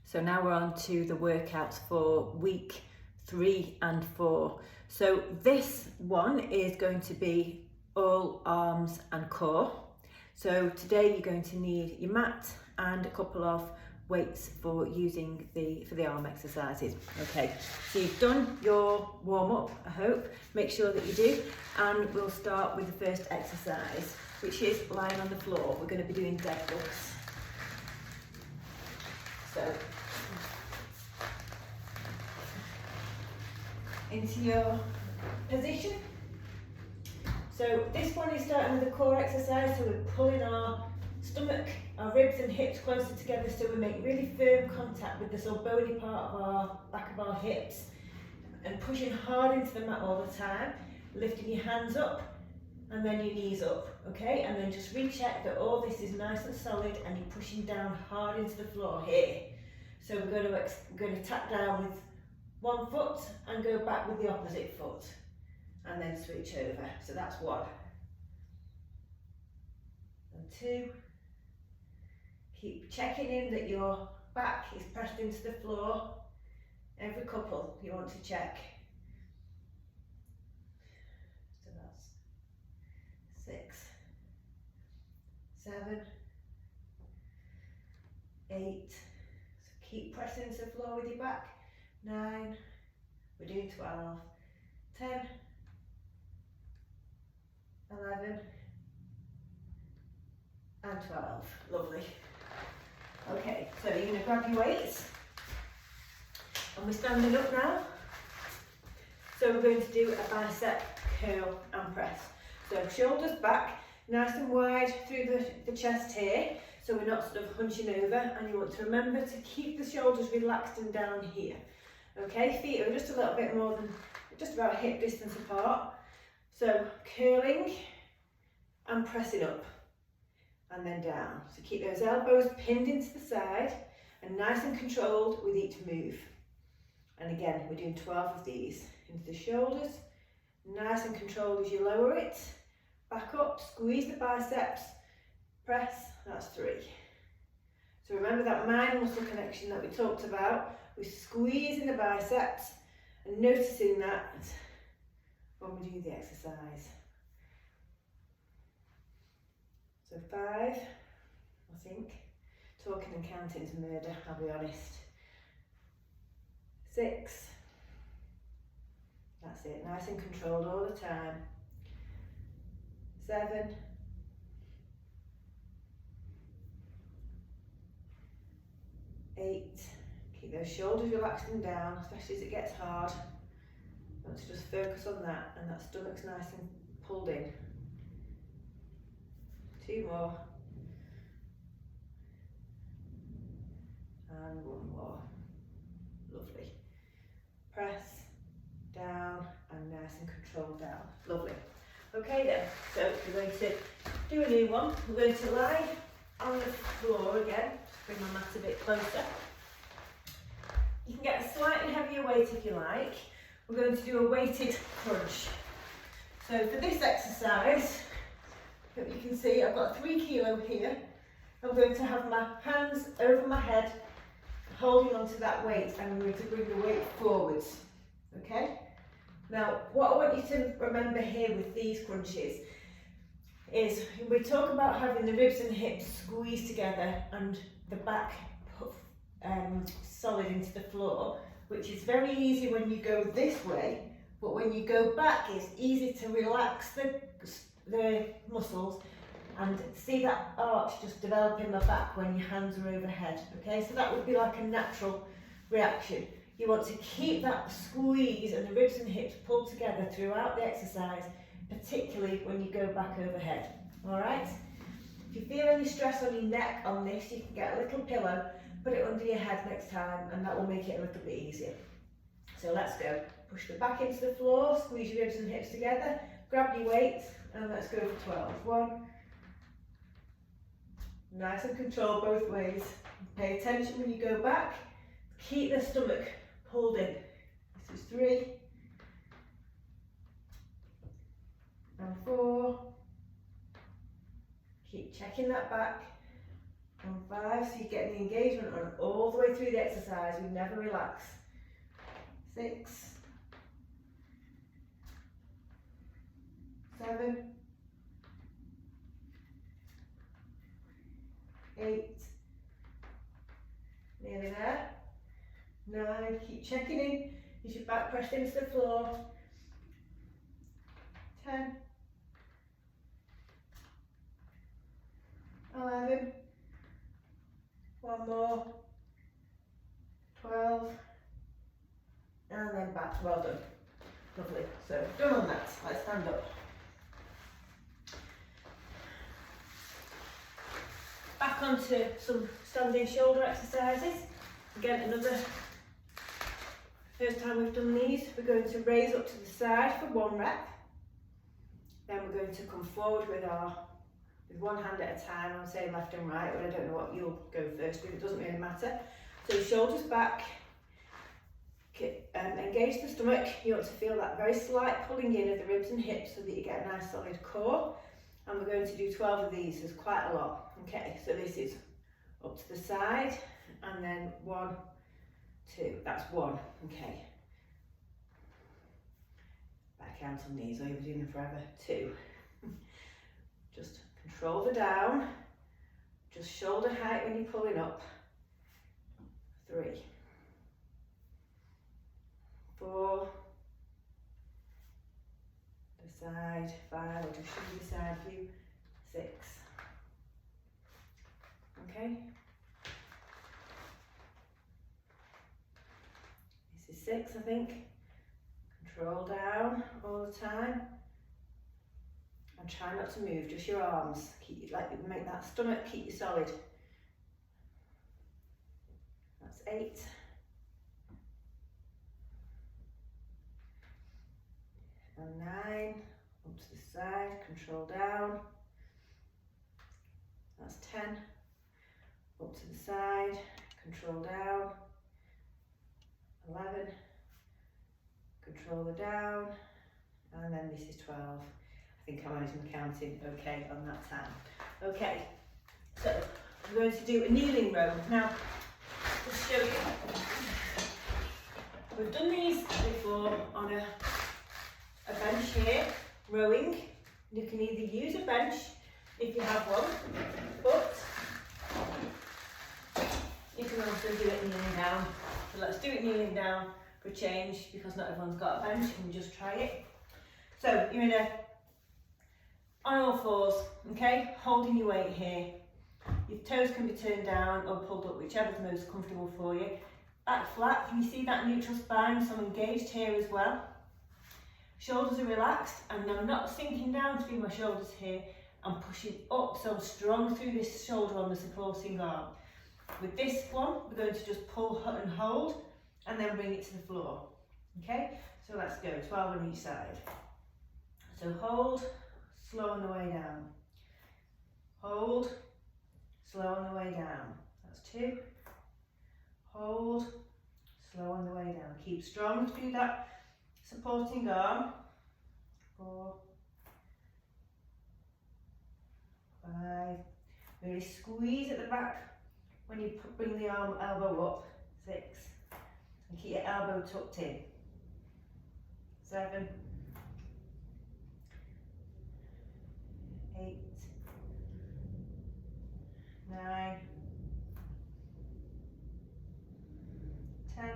So now we're on to the workouts for week 3 and 4. So this one is going to be all arms and core. So today you're going to need your mat and a couple of weights for using for the arm exercises. Okay, so you've done your warm-up, I hope. Make sure that you do, and we'll start with the first exercise, which is lying on the floor. We're going to be doing deadlifts. So into your position. So this one is starting with a core exercise, so we're pulling our stomach, our ribs and hips closer together, so we make really firm contact with the sort of bony part of our back of our hips, and pushing hard into the mat all the time, lifting your hands up and then your knees up, okay? And then just recheck that all this is nice and solid and you're pushing down hard into the floor here. So we're going to tap down with one foot and go back with the opposite foot, and then switch over. So that's 1 and 2. Keep checking in that your back is pressed into the floor. Every couple you want to check. So that's 6, 7, 8. So keep pressing into the floor with your back. 9. We're doing 12. 10. 11 and 12. Lovely. Okay, so you're going to grab your weights, and we're standing up now. So we're going to do a bicep curl and press. So shoulders back, nice and wide through the chest here, so we're not sort of hunching over, and you want to remember to keep the shoulders relaxed and down here. Okay, feet are just a little bit more than, just about hip distance apart. So curling and pressing up and then down. So keep those elbows pinned into the side and nice and controlled with each move. And again, we're doing 12 of these. Into the shoulders, nice and controlled as you lower it. Back up, squeeze the biceps, press, that's 3. So remember that mind muscle connection that we talked about. We're squeezing the biceps and noticing that when we do the exercise. So 5, I think. Talking and counting is murder, I'll be honest. 6, that's it, nice and controlled all the time. 7, 8, keep those shoulders relaxed and down, especially as it gets hard. You want to just focus on that, and that stomach's nice and pulled in. 2 more. And 1 more. Lovely. Press down and nice and controlled down. Lovely. Okay then, so we're going to do a new one. We're going to lie on the floor again. Just bring my mat a bit closer. You can get a slightly heavier weight if you like. We're going to do a weighted crunch. So for this exercise, that you can see, I've got 3 kilo here. I'm going to have my hands over my head, holding onto that weight, and I'm going to bring the weight forwards. Okay? Now, what I want you to remember here with these crunches is we talk about having the ribs and hips squeezed together and the back solid into the floor, which is very easy when you go this way, but when you go back, it's easy to relax the muscles and see that arch just develop in the back when your hands are overhead. Okay, so that would be like a natural reaction. You want to keep that squeeze and the ribs and hips pulled together throughout the exercise, particularly when you go back overhead. All right? If you feel any stress on your neck on this, you can get a little pillow, put it under your head next time, and that will make it a little bit easier. So let's go. Push the back into the floor, squeeze your ribs and hips together, grab your weight, and let's go for 12. 1. Nice and controlled both ways. Pay attention when you go back. Keep the stomach pulled in. This is 3. And 4. Keep checking that back. And 5, so you're getting the engagement on all the way through the exercise. We never relax. 6, 7, 8, nearly there. 9, keep checking in. Is your back pressed into the floor? 10, 11, one more, 12, and then back. Well done. Lovely. So done on that. Let's stand up. Back onto some standing shoulder exercises. Again, another first time we've done these. We're going to raise up to the side for 1 rep. Then we're going to come forward with one hand at a time. I'm saying left and right, but I don't know what you'll go first with. It doesn't really matter. So shoulders back. Engage the stomach. You want to feel that very slight pulling in of the ribs and hips so that you get a nice solid core. And we're going to do 12 of these. There's quite a lot. Okay, so this is up to the side, and then 1, 2. That's 1. Okay. Back out on these, or you'll be doing them forever. 2. Just control the down. Just shoulder height when you're pulling up. 3, 4. The side. 5. I'll just show you the side view. 6. Okay. This is 6, I think. Control down all the time. And try not to move, just your arms. Make that stomach keep you solid. That's 8. And 9. Up to the side, control down. That's 10. Up to the side, control down. 11. Control the down. And then this is 12. I think I managed my counting okay on that time. Okay, so I'm going to do a kneeling row. Now, just show you. We've done these before on a bench here, rowing. You can either use a bench if you have one, but you can also do it kneeling down. So let's do it kneeling down for a change, because not everyone's got a bench, and just try it. So you're on all fours, okay? Holding your weight here. Your toes can be turned down or pulled up, whichever's most comfortable for you. Back flat, can you see that neutral spine? So I'm engaged here as well. Shoulders are relaxed, and I'm not sinking down through my shoulders here. I'm pushing up, so I'm strong through this shoulder on the supporting arm. With this one, we're going to just pull and hold, and then bring it to the floor. Okay, so let's go, 12 on each side. So hold, slow on the way down. Hold, slow on the way down. That's 2. Hold, slow on the way down. Keep strong through that supporting arm. 4, 5. Really squeeze at the back when you bring the elbow up. 6. And keep your elbow tucked in. 7, 8, 9, 10,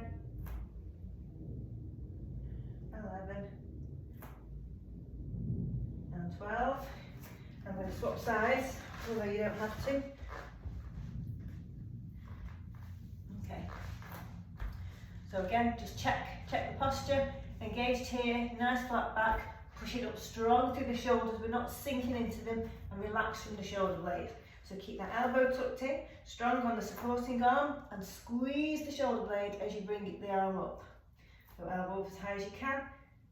11, and 12. I'm going to swap sides, although you don't have to. Okay. So again, just check the posture. Engaged here, nice flat back. Push it up strong through the shoulders. We're not sinking into them, and relax from the shoulder blade. So keep that elbow tucked in, strong on the supporting arm, and squeeze the shoulder blade as you bring the arm up. So elbow up as high as you can,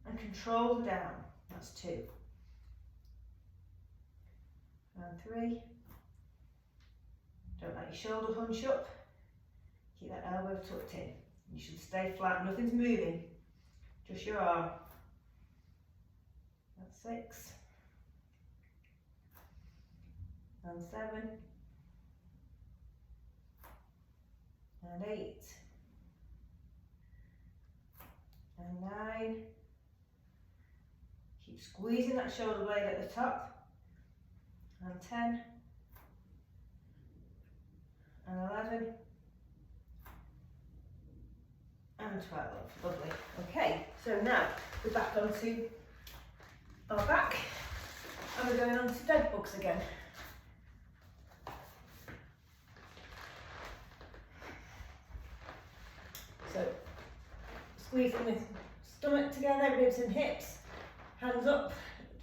and control the down. That's 2. And 3. Don't let your shoulder hunch up. Keep that elbow tucked in. You should stay flat, nothing's moving, just your arm. That's 6. And 7. and 8 and 9. Keep squeezing that shoulder blade at the top, and 10 and 11 and 12. Lovely. Okay, so now we're back onto our back and we're going on to dead bugs again. So squeezing the stomach together, ribs and hips, hands up,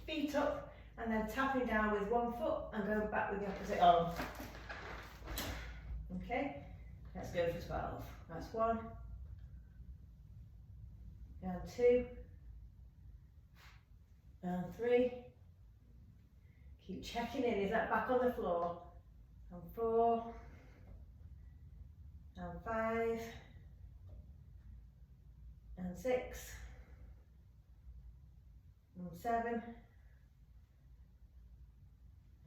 feet up, and then tapping down with one foot and going back with the opposite arm. Okay, let's go for 12. That's 1 and 2 and 3. Keep checking in, is that back on the floor? And 4 and 5 and 6 and 7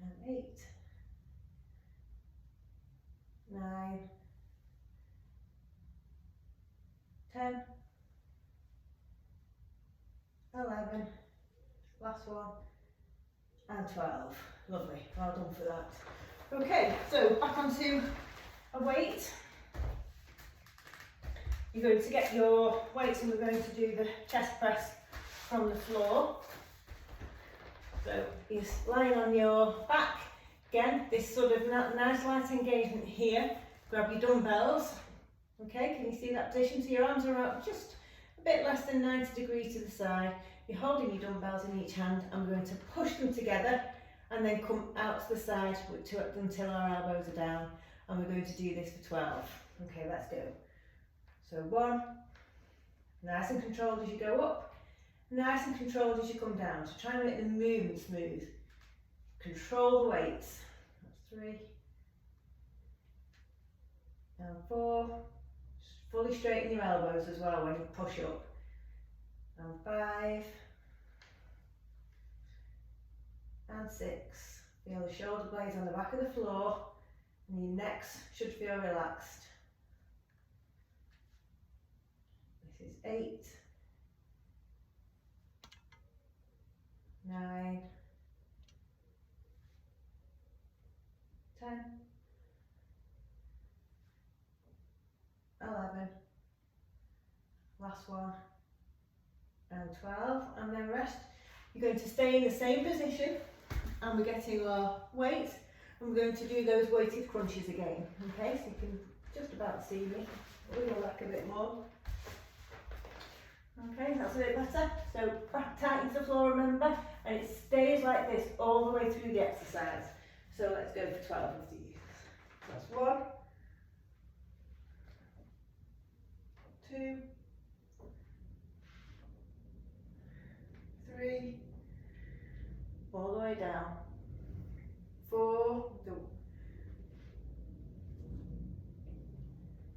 and 8, 9, 10, 11, last one, and 12. Lovely, well done for that. Okay, so back onto a weight. You're going to get your weights and we're going to do the chest press from the floor. So you're lying on your back. Again, this sort of nice light engagement here. Grab your dumbbells. Okay, can you see that position? So your arms are out just a bit less than 90 degrees to the side. You're holding your dumbbells in each hand and we're going to push them together and then come out to the side until our elbows are down, and we're going to do this for 12. Okay, let's go. So 1, nice and controlled as you go up, nice and controlled as you come down. So try and make the movement smooth. Control the weights. That's 3 and 4. Just fully straighten your elbows as well when you push up. And 5 and 6. Feel the shoulder blades on the back of the floor and your necks should feel relaxed. This is 8, 9, 10, 11, last one, and 12, and then rest. You're going to stay in the same position and we're getting our weights and we're going to do those weighted crunches again. Okay, so you can just about see me. Wiggle back a bit more. Okay, that's a bit better. So back tight to the floor, remember, and it stays like this all the way through the exercise. So let's go for 12 of these. That's 1, 2, 3, all the way down, 4,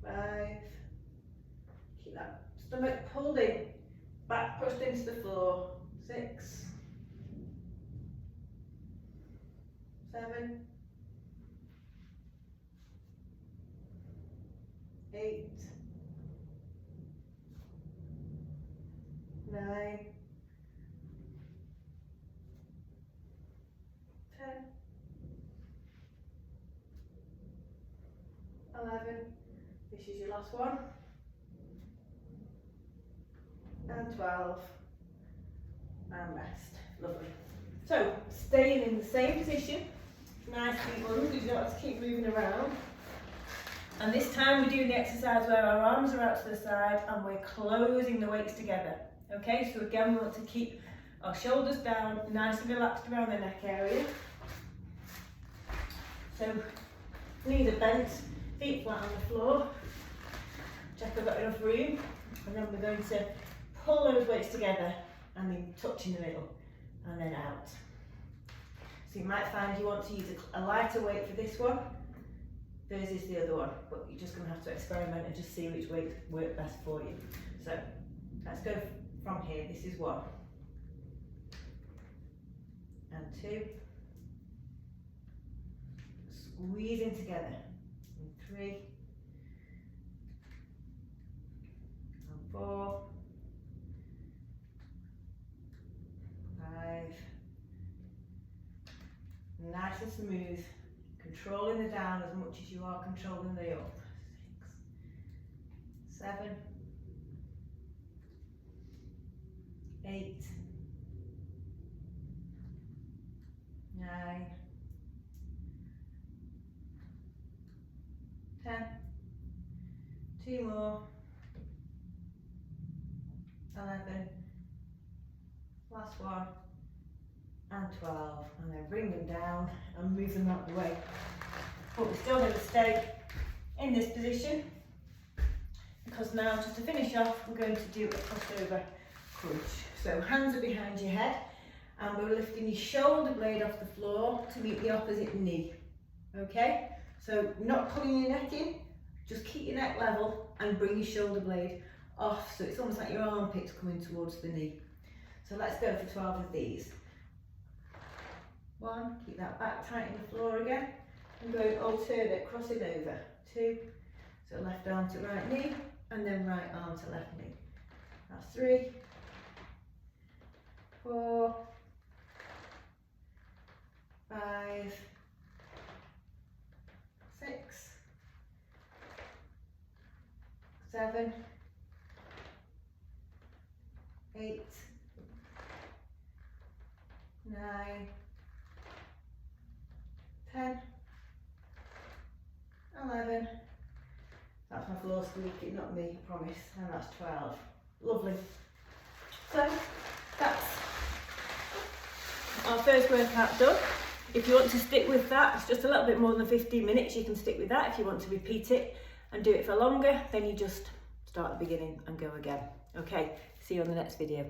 5, keep that stomach pulled in, back pushed into the floor, 6, 7, 8, 9, 10, 11, this is your last one, and 12, and rest. Lovely. So, staying in the same position, nice deep lunge, you don't have to keep moving around. And this time we're doing the exercise where our arms are out to the side and we're closing the weights together. Okay, so again we want to keep our shoulders down, nice and relaxed around the neck area. So knees are bent, feet flat on the floor. Check I've got enough room. And then we're going to pull those weights together and then touch in the middle and then out. So you might find you want to use a lighter weight for this one versus the other one, but you're just going to have to experiment and just see which weights work best for you. So let's go from here. This is 1 and 2, squeezing together, and 3 4, 5, nice and smooth, controlling the down as much as you are controlling the up. 6, 7, 8, 9, 10, 2 more, 11, last one, and 12, and then bring them down and move them out the way. But we're still going to stay in this position, because now, just to finish off, we're going to do a crossover crunch. So hands are behind your head, and we're lifting your shoulder blade off the floor to meet the opposite knee. Okay, so not pulling your neck in, just keep your neck level and bring your shoulder blade off, so it's almost like your armpits coming towards the knee. So let's go for 12 of these. 1, keep that back tight in the floor again, and go alternate, crossing over. 2, so left arm to right knee, and then right arm to left knee. That's 3, 4, 5, 6, 7, 8, 9, 10, 11, that's my floor squeaking, not me, I promise, and that's 12. Lovely. So that's our first workout done. If you want to stick with that, it's just a little bit more than 15 minutes, you can stick with that. If you want to repeat it and do it for longer, then you just start at the beginning and go again. Okay, see you on the next video.